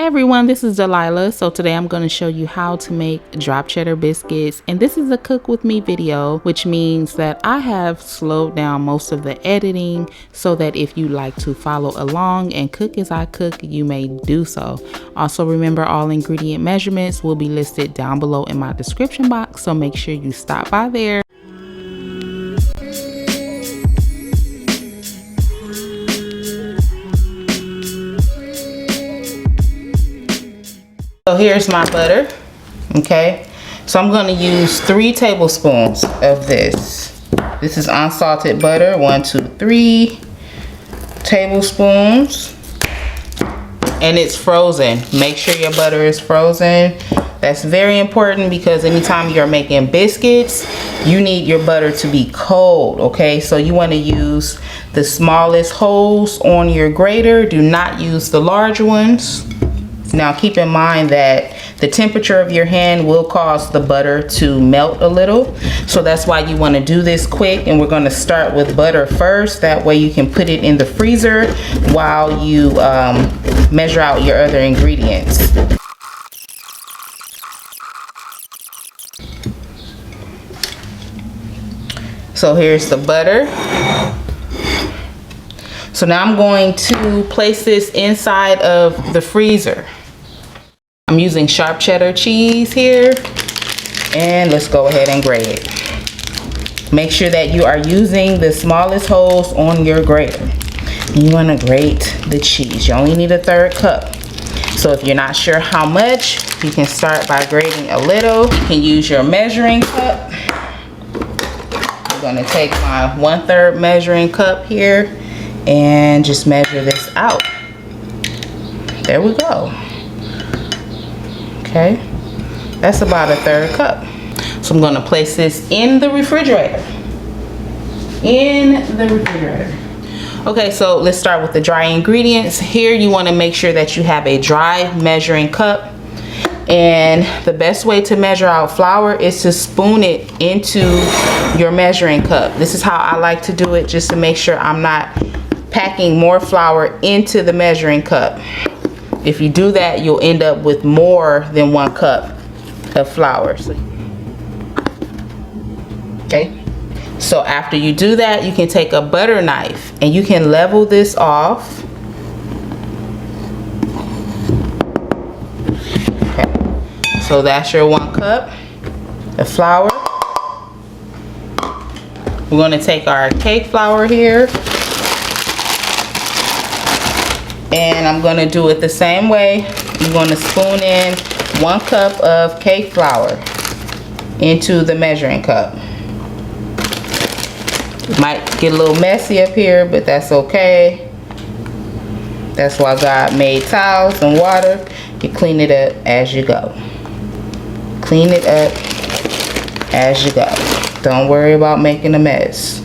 Hey everyone, this is Delilah. So today I'm going to show you how to make drop cheddar biscuits, and this is a cook with me video, which means that I have slowed down most of the editing so that if you like to follow along and cook as I cook, you may do so. Also remember, all ingredient measurements will be listed down below in my description box, so make sure you stop by there. So here's my butter, okay? So I'm going to use 3 tablespoons of this. This is unsalted butter, 1, 2, 3 tablespoons. And it's frozen. Make sure your butter is frozen. That's very important because anytime you're making biscuits, you need your butter to be cold, okay? So you want to use the smallest holes on your grater. Do not use the large ones. Now keep in mind that the temperature of your hand will cause the butter to melt a little. So that's why you want to do this quick, and we're going to start with butter first. That way you can put it in the freezer while you measure out your other ingredients. So here's the butter. So now I'm going to place this inside of the freezer. I'm using sharp cheddar cheese here, and let's go ahead and grate it. Make sure that you are using the smallest holes on your grater. You want to grate the cheese. You only need 1/3 cup. So if you're not sure how much, you can start by grating a little. You can use your measuring cup. I'm going to take my 1/3 measuring cup here and just measure this out. There we go. Okay, that's about 1/3 cup. So I'm going to place this in the refrigerator. Okay, so let's start with the dry ingredients. Here you want to make sure that you have a dry measuring cup. And the best way to measure out flour is to spoon it into your measuring cup. This is how I like to do it, just to make sure I'm not packing more flour into the measuring cup. If you do that, you'll end up with more than 1 cup of flour. Okay, so after you do that, you can take a butter knife and you can level this off. Okay, so that's your 1 cup of flour. We're going to take our cake flour here. And I'm going to do it the same way. You're going to spoon in 1 cup of cake flour into the measuring cup. It might get a little messy up here, but that's okay. That's why God made towels and water. You clean it up as you go. Clean it up as you go. Don't worry about making a mess.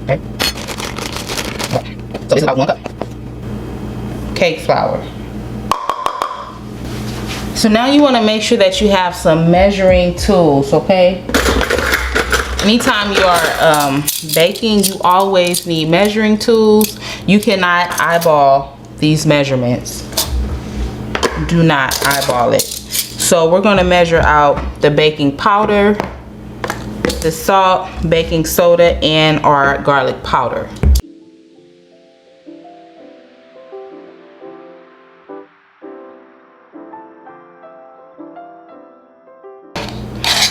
Okay. So this is about 1 cup cake flour. So now you want to make sure that you have some measuring tools, okay? Anytime you are baking, you always need measuring tools. You cannot eyeball these measurements. Do not eyeball it. So we're going to measure out the baking powder, the salt, baking soda, and our garlic powder.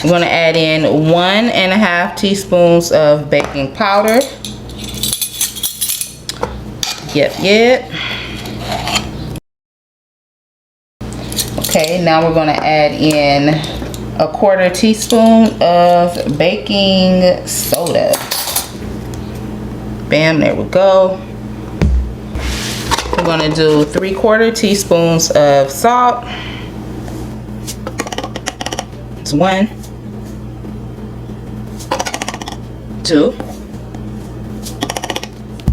I'm going to add in 1½ teaspoons of baking powder. Yep. Okay, now we're going to add in 1/4 teaspoon of baking soda. Bam, there we go. We're going to do 3/4 teaspoons of salt. It's 1, 2,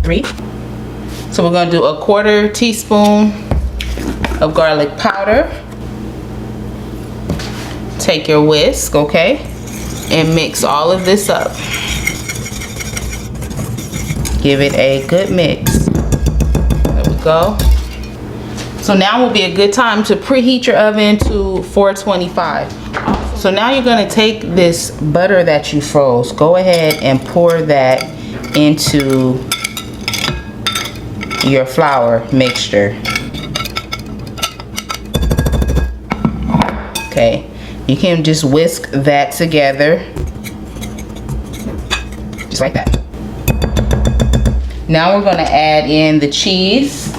3. So we're going to do 1/4 teaspoon of garlic powder. Take your whisk, okay, and mix all of this up. Give it a good mix. There we go. So now will be a good time to preheat your oven to 425. So now you're gonna take this butter that you froze, go ahead and pour that into your flour mixture. Okay, you can just whisk that together, just like that. Now we're gonna add in the cheese.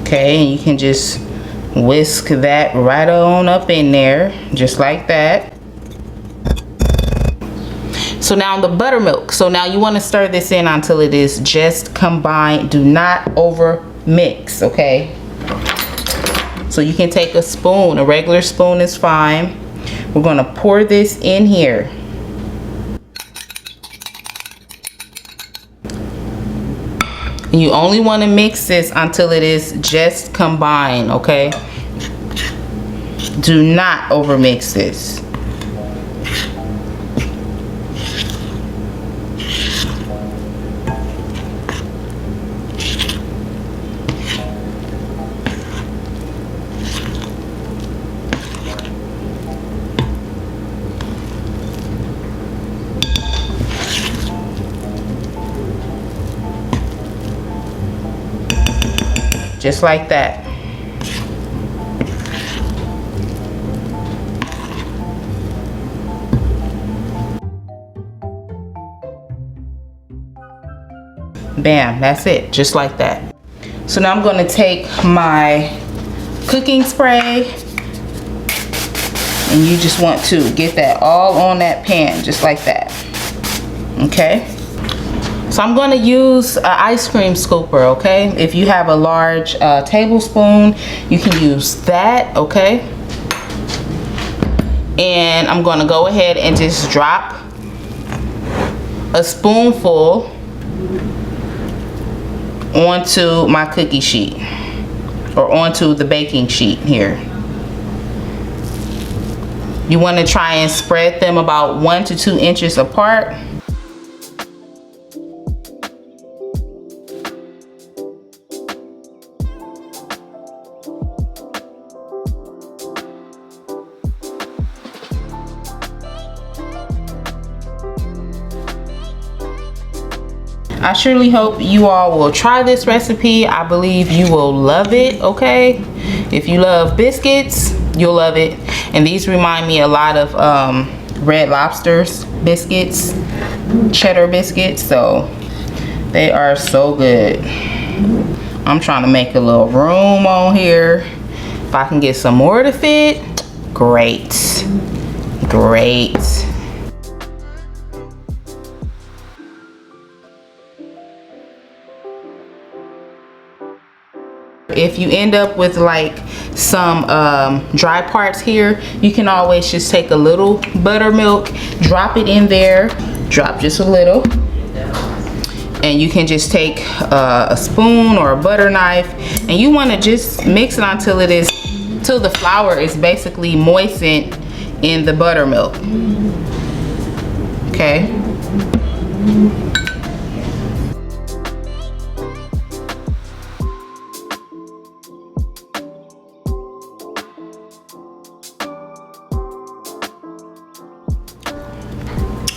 Okay, and you can just whisk that right on up in there, just like that. So now the buttermilk. So now you want to stir this in until it is just combined. Do not over mix, okay? So you can take a spoon, a regular spoon is fine. We're going to pour this in here. And you only want to mix this until it is just combined, okay? Do not over mix this. Just like that. Bam, that's it, just like that. So now I'm going to take my cooking spray, and you just want to get that all on that pan, just like that. Okay. So I'm going to use an ice cream scooper, okay? If you have a large tablespoon, you can use that, okay? And I'm going to go ahead and just drop a spoonful onto my cookie sheet, or onto the baking sheet here. You want to try and spread them about 1 to 2 inches apart. I surely hope you all will try this recipe. I believe you will love it, okay? If you love biscuits, you'll love it. And these remind me a lot of Red Lobster's biscuits, cheddar biscuits, so they are so good. I'm trying to make a little room on here. If I can get some more to fit, great, great. If you end up with like some dry parts here, you can always just take a little buttermilk, drop it in there, drop just a little, and you can just take a spoon or a butter knife, and you want to just mix it until till the flour is basically moistened in the buttermilk. Okay.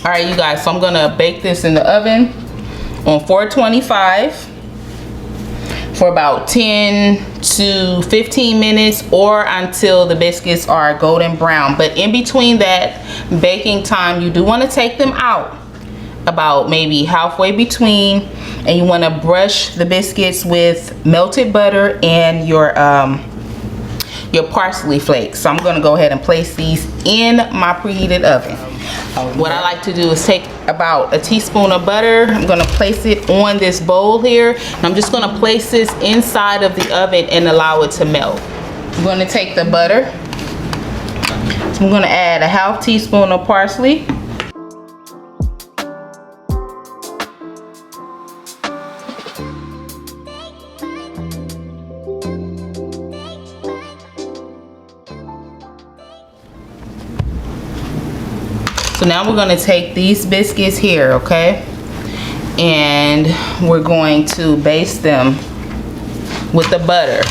All right, you guys, so I'm gonna bake this in the oven on 425 for about 10 to 15 minutes, or until the biscuits are golden brown. But in between that baking time, you do want to take them out about maybe halfway between, and you want to brush the biscuits with melted butter and your parsley flakes. So I'm going to go ahead and place these in my preheated oven. What I like to do is take about a teaspoon of butter. I'm going to place it on this bowl here. And I'm just going to place this inside of the oven and allow it to melt. I'm going to take the butter. So I'm going to add a half teaspoon of parsley. So now we're going to take these biscuits here, okay, and we're going to baste them with the butter.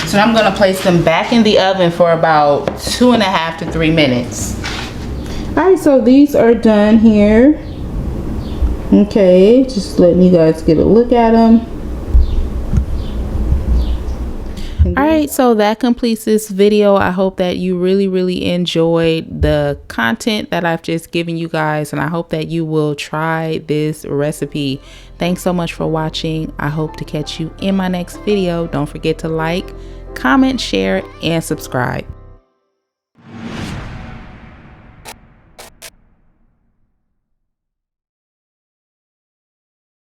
So I'm gonna place them back in the oven for about 2.5 to 3 minutes. All right, so these are done here. Okay, just letting you guys get a look at them. All right, so that completes this video. I hope that you really enjoyed the content that I've just given you guys, and I hope that you will try this recipe. Thanks so much for watching. I hope to catch you in my next video. Don't forget to like, comment, share, and subscribe.